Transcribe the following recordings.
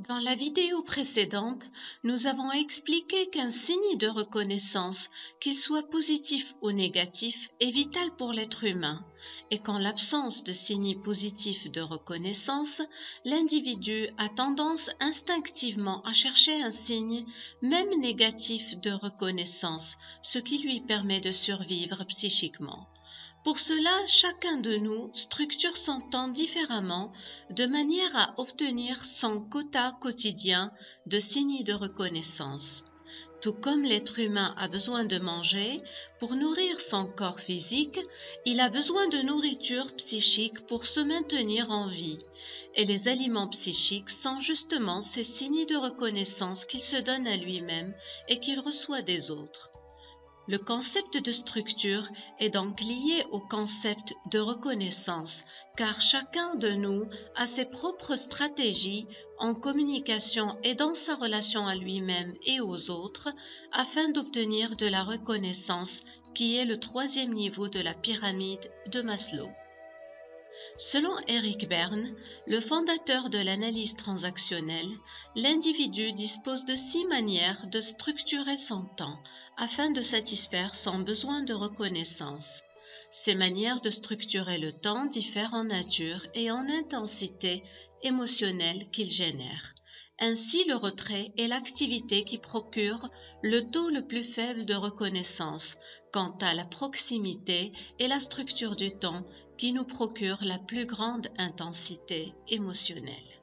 Dans la vidéo précédente, nous avons expliqué qu'un signe de reconnaissance, qu'il soit positif ou négatif, est vital pour l'être humain et qu'en l'absence de signe positif de reconnaissance, l'individu a tendance instinctivement à chercher un signe, même négatif, de reconnaissance, ce qui lui permet de survivre psychiquement. Pour cela, chacun de nous structure son temps différemment de manière à obtenir son quota quotidien de signes de reconnaissance. Tout comme l'être humain a besoin de manger pour nourrir son corps physique, il a besoin de nourriture psychique pour se maintenir en vie. Et les aliments psychiques sont justement ces signes de reconnaissance qu'il se donne à lui-même et qu'il reçoit des autres. Le concept de structure est donc lié au concept de reconnaissance, car chacun de nous a ses propres stratégies en communication et dans sa relation à lui-même et aux autres, afin d'obtenir de la reconnaissance, qui est le troisième niveau de la pyramide de Maslow. Selon Eric Berne, le fondateur de l'analyse transactionnelle, l'individu dispose de 6 manières de structurer son temps afin de satisfaire son besoin de reconnaissance. Ces manières de structurer le temps diffèrent en nature et en intensité émotionnelle qu'ils génèrent. Ainsi, le retrait est l'activité qui procure le taux le plus faible de reconnaissance, quant à la proximité et la structure du temps qui nous procure la plus grande intensité émotionnelle.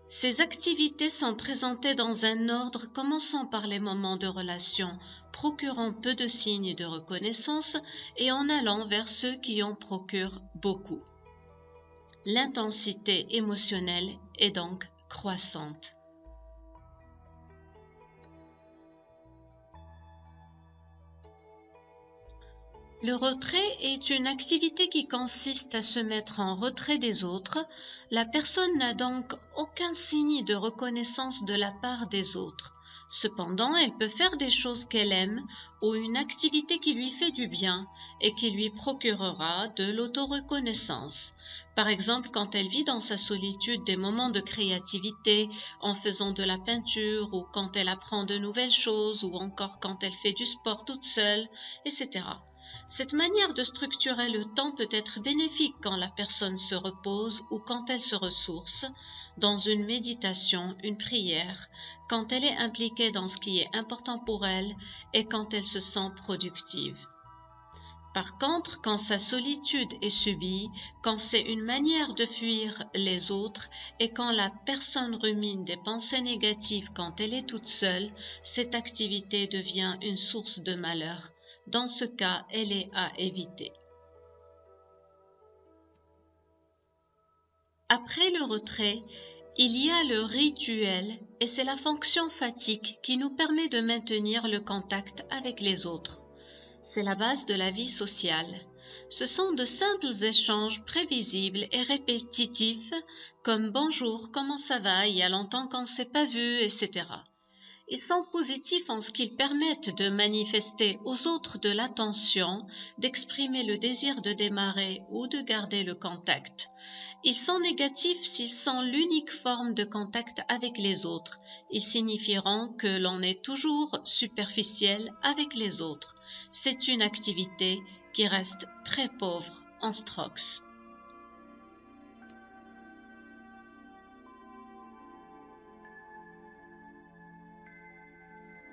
Ces activités sont présentées dans un ordre commençant par les moments de relation, procurant peu de signes de reconnaissance et en allant vers ceux qui en procurent beaucoup. L'intensité émotionnelle est donc croissante. Le retrait est une activité qui consiste à se mettre en retrait des autres. La personne n'a donc aucun signe de reconnaissance de la part des autres. Cependant, elle peut faire des choses qu'elle aime ou une activité qui lui fait du bien et qui lui procurera de l'autoreconnaissance. Par exemple, quand elle vit dans sa solitude des moments de créativité en faisant de la peinture ou quand elle apprend de nouvelles choses ou encore quand elle fait du sport toute seule, etc. Cette manière de structurer le temps peut être bénéfique quand la personne se repose ou quand elle se ressource, dans une méditation, une prière, quand elle est impliquée dans ce qui est important pour elle et quand elle se sent productive. Par contre, quand sa solitude est subie, quand c'est une manière de fuir les autres et quand la personne rumine des pensées négatives quand elle est toute seule, cette activité devient une source de malheur. Dans ce cas, elle est à éviter. Après le retrait, il y a le rituel et c'est la fonction fatigue qui nous permet de maintenir le contact avec les autres. C'est la base de la vie sociale. Ce sont de simples échanges prévisibles et répétitifs comme « bonjour, comment ça va, il y a longtemps qu'on ne s'est pas vu », etc. Ils sont positifs en ce qu'ils permettent de manifester aux autres de l'attention, d'exprimer le désir de démarrer ou de garder le contact. Ils sont négatifs s'ils sont l'unique forme de contact avec les autres. Ils signifieront que l'on est toujours superficiel avec les autres. C'est une activité qui reste très pauvre en strokes.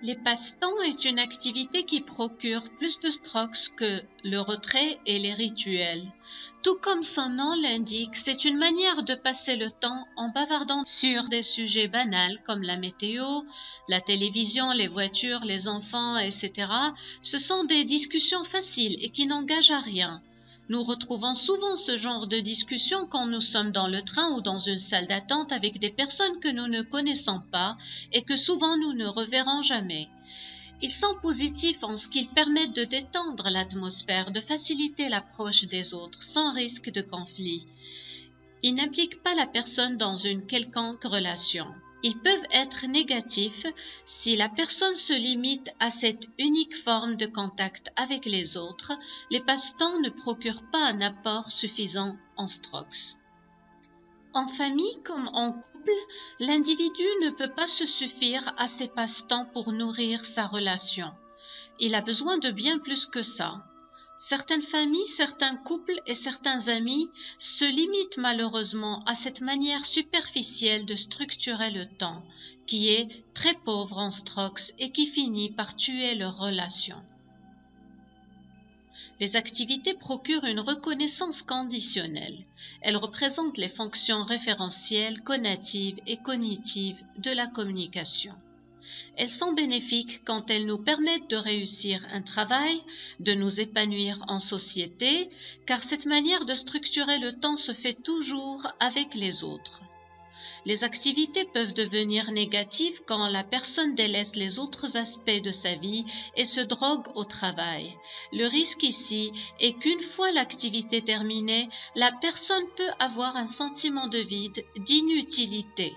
Les passe-temps est une activité qui procure plus de strokes que le retrait et les rituels. Tout comme son nom l'indique, c'est une manière de passer le temps en bavardant sur des sujets banals comme la météo, la télévision, les voitures, les enfants, etc. Ce sont des discussions faciles et qui n'engagent à rien. Nous retrouvons souvent ce genre de discussion quand nous sommes dans le train ou dans une salle d'attente avec des personnes que nous ne connaissons pas et que souvent nous ne reverrons jamais. Ils sont positifs en ce qu'ils permettent de détendre l'atmosphère, de faciliter l'approche des autres sans risque de conflit. Ils n'impliquent pas la personne dans une quelconque relation. Ils peuvent être négatifs si la personne se limite à cette unique forme de contact avec les autres. Les passe-temps ne procurent pas un apport suffisant en strokes. En famille comme en couple, L'individu ne peut pas se suffire à ses passe-temps pour nourrir sa relation. Il a besoin de bien plus que ça. Certaines familles, certains couples et certains amis se limitent malheureusement à cette manière superficielle de structurer le temps, qui est très pauvre en strokes et qui finit par tuer leur relation. Les activités procurent une reconnaissance conditionnelle. Elles représentent les fonctions référentielles, connatives et cognitives de la communication. Elles sont bénéfiques quand elles nous permettent de réussir un travail, de nous épanouir en société, car cette manière de structurer le temps se fait toujours avec les autres. Les activités peuvent devenir négatives quand la personne délaisse les autres aspects de sa vie et se drogue au travail. Le risque ici est qu'une fois l'activité terminée, la personne peut avoir un sentiment de vide, d'inutilité.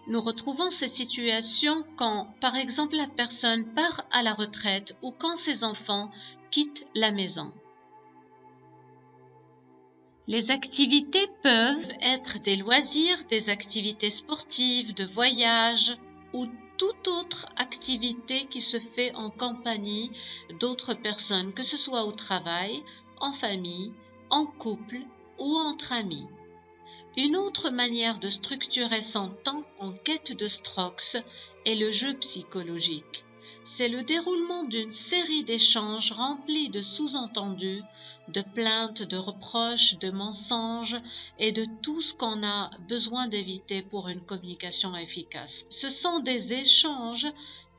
Nous retrouvons ces situations quand, par exemple, la personne part à la retraite ou quand ses enfants quittent la maison. Les activités peuvent être des loisirs, des activités sportives, de voyage ou toute autre activité qui se fait en compagnie d'autres personnes, que ce soit au travail, en famille, en couple ou entre amis. Une autre manière de structurer son temps en quête de strokes est le jeu psychologique. C'est le déroulement d'une série d'échanges remplis de sous-entendus, de plaintes, de reproches, de mensonges et de tout ce qu'on a besoin d'éviter pour une communication efficace. Ce sont des échanges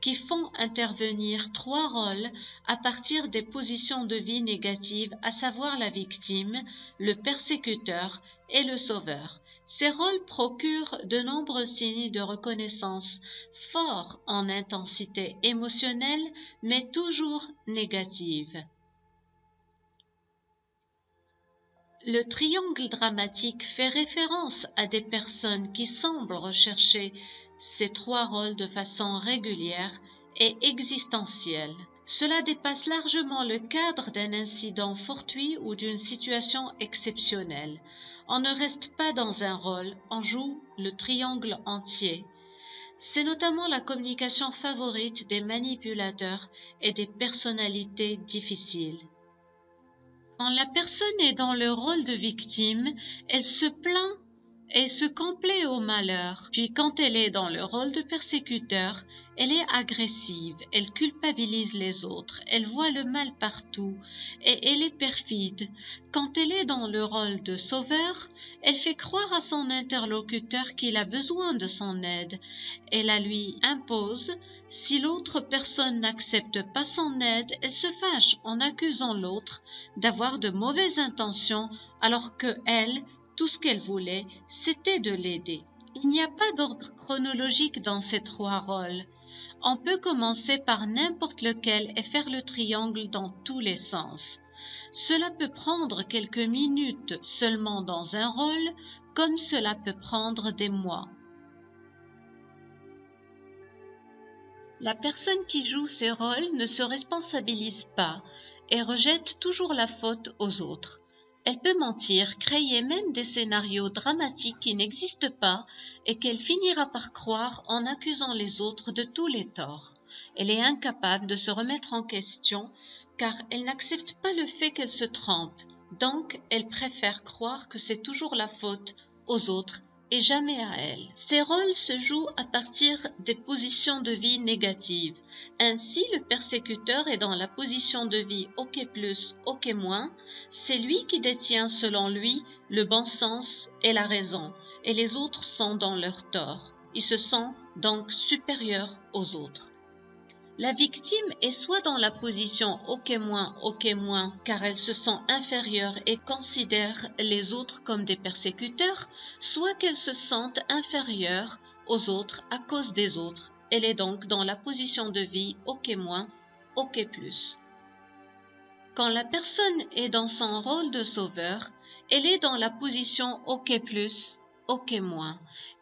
qui font intervenir trois rôles à partir des positions de vie négatives, à savoir la victime, le persécuteur et le sauveur. Ces rôles procurent de nombreux signes de reconnaissance forts en intensité émotionnelle, mais toujours négative. Le triangle dramatique fait référence à des personnes qui semblent rechercher ces trois rôles de façon régulière et existentielle. Cela dépasse largement le cadre d'un incident fortuit ou d'une situation exceptionnelle. On ne reste pas dans un rôle, on joue le triangle entier. C'est notamment la communication favorite des manipulateurs et des personnalités difficiles. Quand la personne est dans le rôle de victime, elle se plaint et se complaît au malheur. Puis quand elle est dans le rôle de persécuteur, elle est agressive, elle culpabilise les autres, elle voit le mal partout et elle est perfide. Quand elle est dans le rôle de sauveur, elle fait croire à son interlocuteur qu'il a besoin de son aide. Elle la lui impose. Si l'autre personne n'accepte pas son aide, elle se fâche en accusant l'autre d'avoir de mauvaises intentions alors que elle, tout ce qu'elle voulait, c'était de l'aider. Il n'y a pas d'ordre chronologique dans ces trois rôles. On peut commencer par n'importe lequel et faire le triangle dans tous les sens. Cela peut prendre quelques minutes seulement dans un rôle, comme cela peut prendre des mois. La personne qui joue ces rôles ne se responsabilise pas et rejette toujours la faute aux autres. Elle peut mentir, créer même des scénarios dramatiques qui n'existent pas et qu'elle finira par croire en accusant les autres de tous les torts. Elle est incapable de se remettre en question car elle n'accepte pas le fait qu'elle se trompe. Donc, elle préfère croire que c'est toujours la faute aux autres et jamais à elle. Ces rôles se jouent à partir des positions de vie négatives. Ainsi, le persécuteur est dans la position de vie OK+, OK-, c'est lui qui détient selon lui le bon sens et la raison, et les autres sont dans leur tort. Ils se sentent donc supérieurs aux autres. La victime est soit dans la position OK-, OK-, car elle se sent inférieure et considère les autres comme des persécuteurs, soit qu'elle se sente inférieure aux autres à cause des autres. Elle est donc dans la position de vie OK-, OK+. Quand la personne est dans son rôle de sauveur, elle est dans la position OK+, OK-,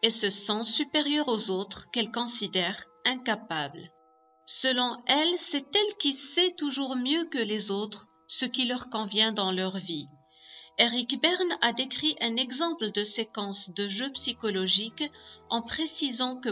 et se sent supérieure aux autres qu'elle considère incapables. Selon elle, c'est elle qui sait toujours mieux que les autres ce qui leur convient dans leur vie. Eric Berne a décrit un exemple de séquence de jeu psychologique en précisant que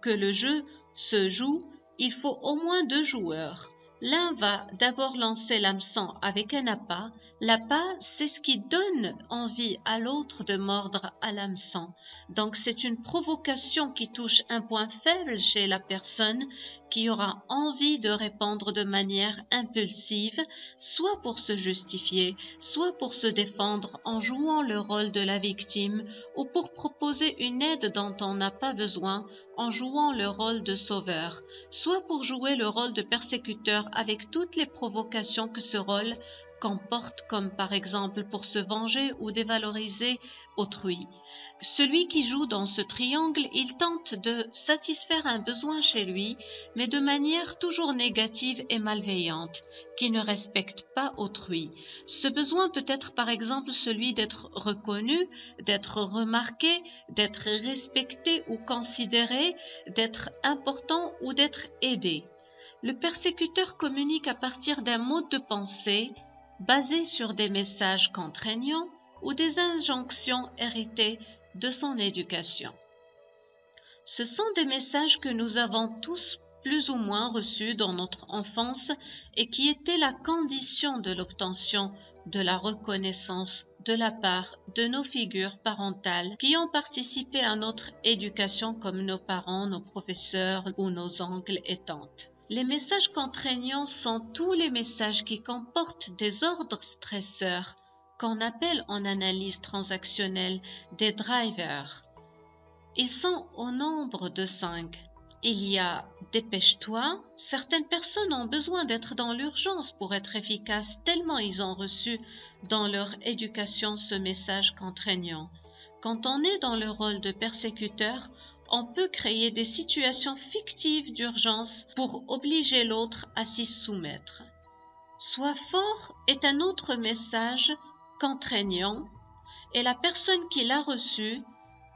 que le jeu se joue, il faut au moins 2 joueurs. L'un va d'abord lancer l'hameçon avec un appât. L'appât, c'est ce qui donne envie à l'autre de mordre à l'hameçon. Donc c'est une provocation qui touche un point faible chez la personne qui aura envie de répondre de manière impulsive, soit pour se justifier, soit pour se défendre en jouant le rôle de la victime, ou pour proposer une aide dont on n'a pas besoin en jouant le rôle de sauveur, soit pour jouer le rôle de persécuteur avec toutes les provocations que ce rôle comporte, comme par exemple pour se venger ou dévaloriser autrui. Celui qui joue dans ce triangle, il tente de satisfaire un besoin chez lui, mais de manière toujours négative et malveillante, qui ne respecte pas autrui. Ce besoin peut être par exemple celui d'être reconnu, d'être remarqué, d'être respecté ou considéré, d'être important ou d'être aidé. Le persécuteur communique à partir d'un mode de pensée basé sur des messages contraignants ou des injonctions héritées de son éducation. Ce sont des messages que nous avons tous plus ou moins reçus dans notre enfance et qui étaient la condition de l'obtention de la reconnaissance de la part de nos figures parentales qui ont participé à notre éducation comme nos parents, nos professeurs ou nos oncles et tantes. Les messages contraignants sont tous les messages qui comportent des ordres stresseurs qu'on appelle en analyse transactionnelle des drivers. Ils sont au nombre de 5. Il y a dépêche-toi. Certaines personnes ont besoin d'être dans l'urgence pour être efficaces tellement ils ont reçu dans leur éducation ce message contraignant. Quand on est dans le rôle de persécuteur, on peut créer des situations fictives d'urgence pour obliger l'autre à s'y soumettre. Sois fort est un autre message contraignant et la personne qui l'a reçu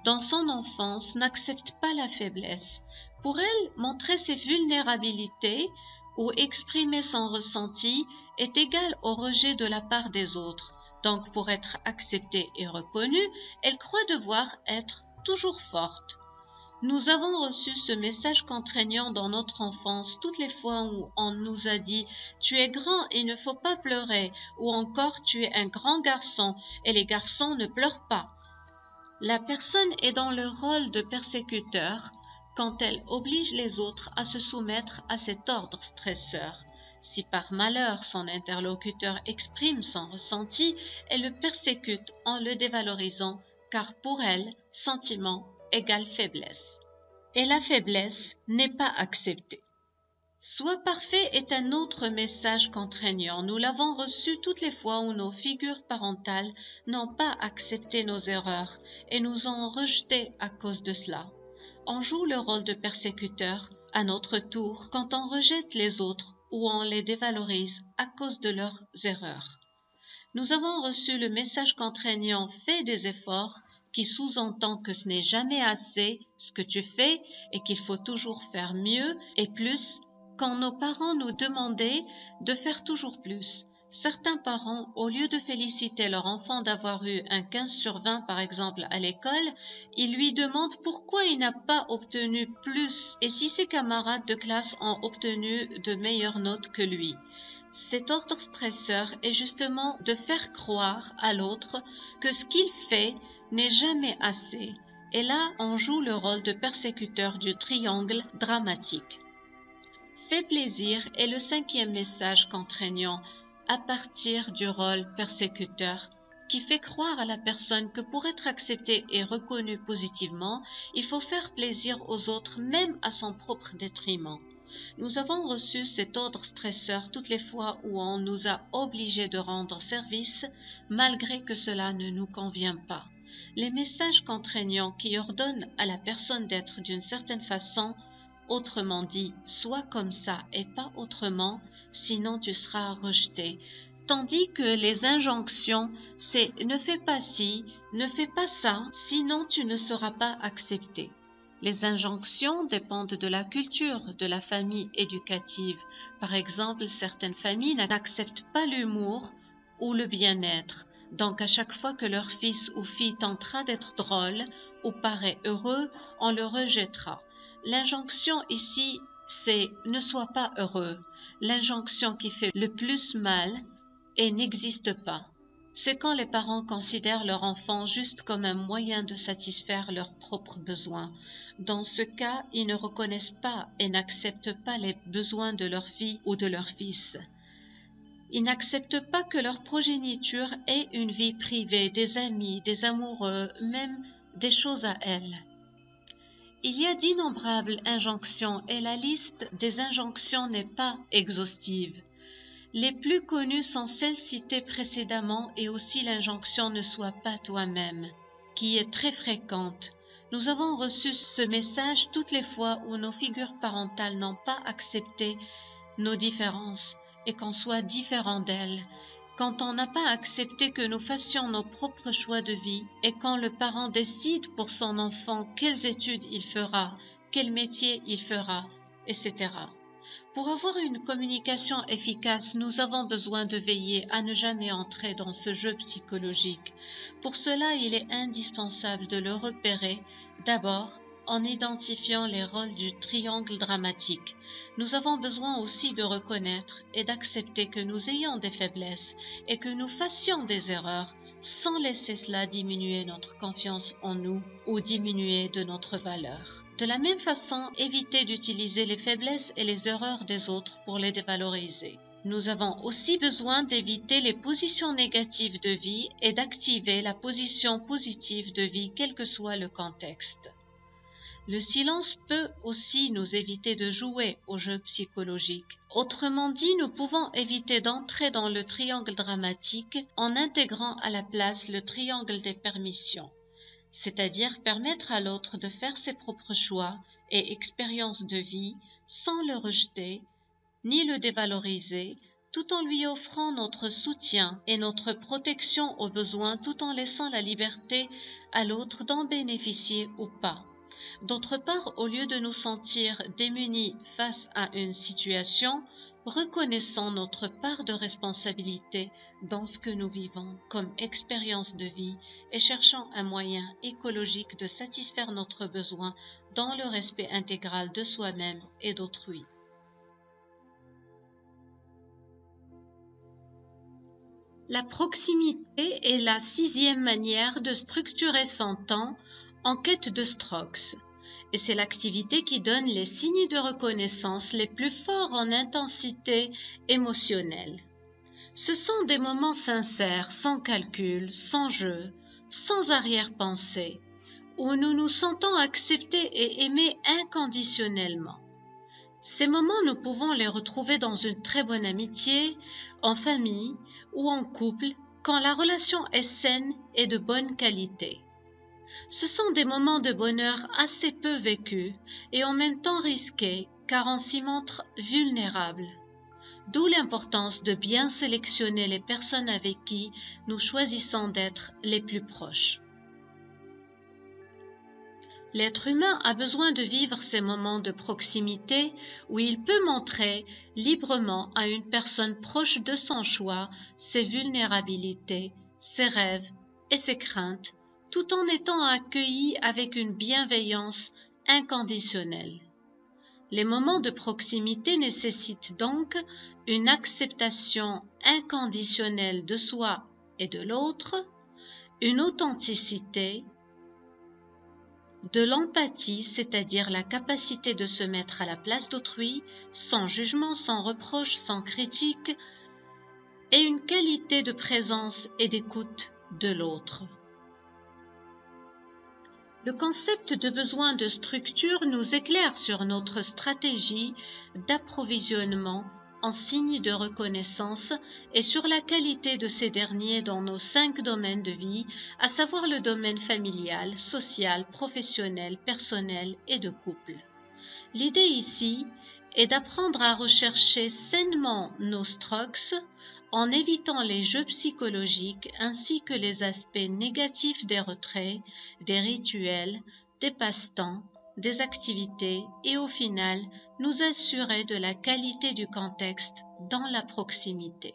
dans son enfance n'accepte pas la faiblesse. Pour elle, montrer ses vulnérabilités ou exprimer son ressenti est égal au rejet de la part des autres. Donc, pour être acceptée et reconnue, elle croit devoir être toujours forte. Nous avons reçu ce message contraignant dans notre enfance toutes les fois où on nous a dit « Tu es grand, il ne faut pas pleurer » ou encore « Tu es un grand garçon et les garçons ne pleurent pas ». La personne est dans le rôle de persécuteur quand elle oblige les autres à se soumettre à cet ordre stresseur. Si par malheur son interlocuteur exprime son ressenti, elle le persécute en le dévalorisant car pour elle, sentiment égale faiblesse. Et la faiblesse n'est pas acceptée. Sois parfait est un autre message contraignant. Nous l'avons reçu toutes les fois où nos figures parentales n'ont pas accepté nos erreurs et nous ont rejetés à cause de cela. On joue le rôle de persécuteur à notre tour quand on rejette les autres ou on les dévalorise à cause de leurs erreurs. Nous avons reçu le message contraignant « Fais des efforts » qui sous-entend que ce n'est jamais assez ce que tu fais et qu'il faut toujours faire mieux et plus quand nos parents nous demandaient de faire toujours plus. Certains parents, au lieu de féliciter leur enfant d'avoir eu un 15/20 par exemple à l'école, ils lui demandent pourquoi il n'a pas obtenu plus et si ses camarades de classe ont obtenu de meilleures notes que lui. Cet ordre stresseur est justement de faire croire à l'autre que ce qu'il fait n'est jamais assez. Et là, on joue le rôle de persécuteur du triangle dramatique. Fais plaisir est le 5e message contraignant à partir du rôle persécuteur qui fait croire à la personne que pour être accepté et reconnu positivement, il faut faire plaisir aux autres même à son propre détriment. Nous avons reçu cet ordre stresseur toutes les fois où on nous a obligés de rendre service malgré que cela ne nous convient pas. Les messages contraignants qui ordonnent à la personne d'être d'une certaine façon, autrement dit, sois comme ça et pas autrement, sinon tu seras rejeté. Tandis que les injonctions, c'est ne fais pas ci, ne fais pas ça, sinon tu ne seras pas accepté. Les injonctions dépendent de la culture, de la famille éducative. Par exemple, certaines familles n'acceptent pas l'humour ou le bien-être. Donc à chaque fois que leur fils ou fille tentera d'être drôle ou paraît heureux, on le rejettera. L'injonction ici, c'est « ne sois pas heureux ». L'injonction qui fait le plus mal et n'existe pas. C'est quand les parents considèrent leur enfant juste comme un moyen de satisfaire leurs propres besoins. Dans ce cas, ils ne reconnaissent pas et n'acceptent pas les besoins de leur fille ou de leur fils. Ils n'acceptent pas que leur progéniture ait une vie privée, des amis, des amoureux, même des choses à elle. Il y a d'innombrables injonctions et la liste des injonctions n'est pas exhaustive. Les plus connues sont celles citées précédemment et aussi l'injonction « ne sois pas toi-même » qui est très fréquente. Nous avons reçu ce message toutes les fois où nos figures parentales n'ont pas accepté nos différences et qu'on soit différent d'elles. Quand on n'a pas accepté que nous fassions nos propres choix de vie et quand le parent décide pour son enfant quelles études il fera, quel métier il fera, etc. Pour avoir une communication efficace, nous avons besoin de veiller à ne jamais entrer dans ce jeu psychologique. Pour cela, il est indispensable de le repérer d'abord en identifiant les rôles du triangle dramatique. Nous avons besoin aussi de reconnaître et d'accepter que nous ayons des faiblesses et que nous fassions des erreurs sans laisser cela diminuer notre confiance en nous ou diminuer de notre valeur. De la même façon, éviter d'utiliser les faiblesses et les erreurs des autres pour les dévaloriser. Nous avons aussi besoin d'éviter les positions négatives de vie et d'activer la position positive de vie quel que soit le contexte. Le silence peut aussi nous éviter de jouer au jeu psychologique. Autrement dit, nous pouvons éviter d'entrer dans le triangle dramatique en intégrant à la place le triangle des permissions, c'est-à-dire permettre à l'autre de faire ses propres choix et expériences de vie sans le rejeter ni le dévaloriser, tout en lui offrant notre soutien et notre protection aux besoins tout en laissant la liberté à l'autre d'en bénéficier ou pas. D'autre part, au lieu de nous sentir démunis face à une situation, reconnaissons notre part de responsabilité dans ce que nous vivons comme expérience de vie et cherchons un moyen écologique de satisfaire notre besoin dans le respect intégral de soi-même et d'autrui. La proximité est la 6e manière de structurer son temps en quête de Strokes. Et c'est l'activité qui donne les signes de reconnaissance les plus forts en intensité émotionnelle. Ce sont des moments sincères, sans calcul, sans jeu, sans arrière-pensée, où nous nous sentons acceptés et aimés inconditionnellement. Ces moments, nous pouvons les retrouver dans une très bonne amitié, en famille ou en couple, quand la relation est saine et de bonne qualité. Ce sont des moments de bonheur assez peu vécus et en même temps risqués, car on s'y montre vulnérable. D'où l'importance de bien sélectionner les personnes avec qui nous choisissons d'être les plus proches. L'être humain a besoin de vivre ces moments de proximité où il peut montrer librement à une personne proche de son choix ses vulnérabilités, ses rêves et ses craintes, tout en étant accueilli avec une bienveillance inconditionnelle. Les moments de proximité nécessitent donc une acceptation inconditionnelle de soi et de l'autre, une authenticité, de l'empathie, c'est-à-dire la capacité de se mettre à la place d'autrui, sans jugement, sans reproche, sans critique, et une qualité de présence et d'écoute de l'autre. Le concept de besoin de structure nous éclaire sur notre stratégie d'approvisionnement en signes de reconnaissance et sur la qualité de ces derniers dans nos 5 domaines de vie, à savoir le domaine familial, social, professionnel, personnel et de couple. L'idée ici est d'apprendre à rechercher sainement nos Strokes en évitant les jeux psychologiques ainsi que les aspects négatifs des retraits, des rituels, des passe-temps, des activités et au final nous assurer de la qualité du contexte dans la proximité.